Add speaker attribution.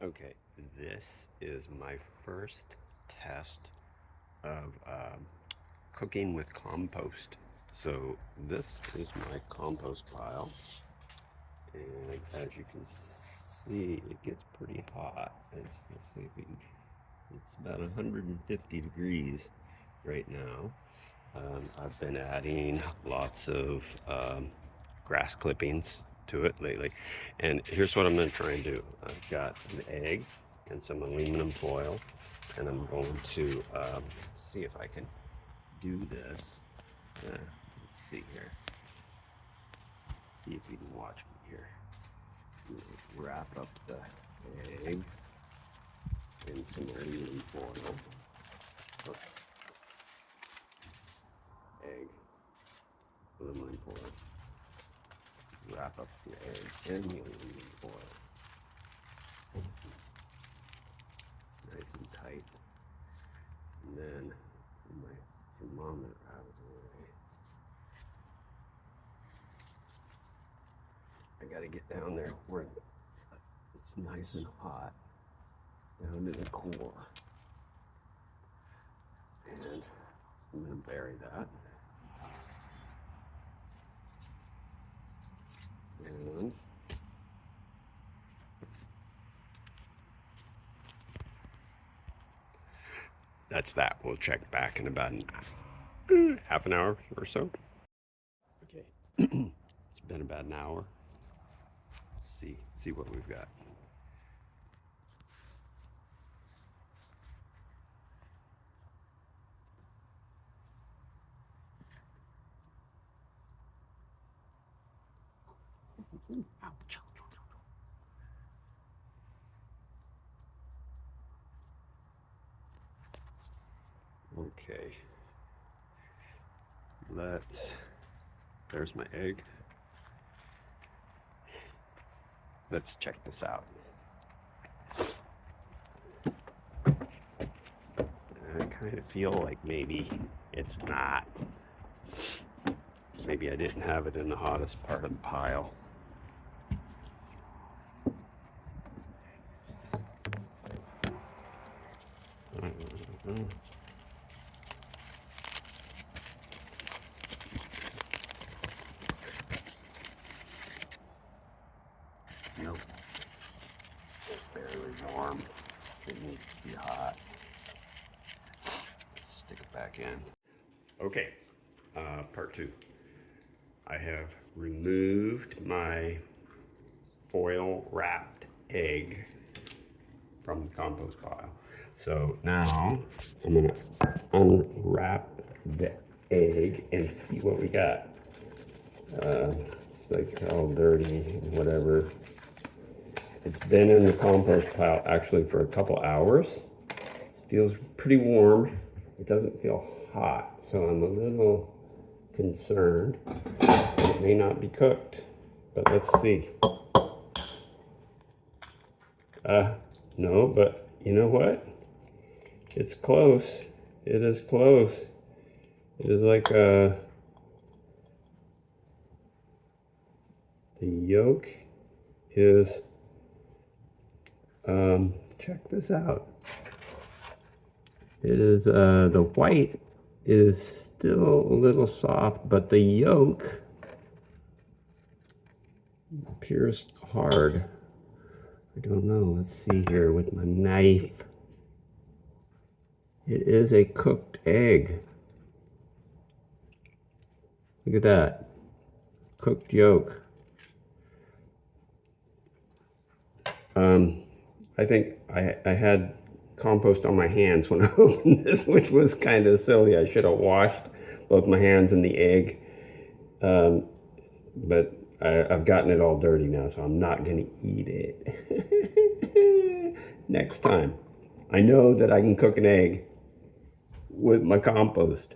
Speaker 1: Okay, this is my first test of cooking with compost. So this is my compost pile, and as you can see, it gets pretty hot. Let's see if we can, it's about 150 degrees right now. I've been adding lots of grass clippings to it lately. And here's what I'm going to try and do. I've got an egg and some aluminum foil, and I'm going to see if I can do this. Let's see here. See if you can watch me here. Wrap up the egg in some aluminum foil. Oh. Egg, aluminum foil. Wrap up the egg in the aluminum foil. Nice and tight. And then my thermometer out of the way. I gotta get down there where it's nice and hot, down to the core. And I'm gonna bury that. And that's that. We'll check back in about half an hour or so. Okay, it's been about an hour. See what we've got. Okay, there's my egg. Let's check this out. I kind of feel like maybe it's not. Maybe I didn't have it in the hottest part of the pile. Nope. It's barely warm. It needs to be hot. Let's stick it back in. Okay, part two. I have removed my foil wrapped egg from the compost pile. So now I'm gonna unwrap the egg and see what we got. It's like all dirty, whatever. It's been in the compost pile actually for a couple hours. It feels pretty warm. It doesn't feel hot, so I'm a little concerned that it may not be cooked, but let's see. No, but you know what? It's close. It is close. It is like the yolk is, check this out. It is, the white is still a little soft, but the yolk appears hard. I don't know. Let's see here with my knife. It is a cooked egg. Look at that. Cooked yolk. I think I had compost on my hands when I opened this, which was kind of silly. I should have washed both my hands and the egg. But I've gotten it all dirty now, so I'm not going to eat it. Next time. I know that I can cook an egg with my compost.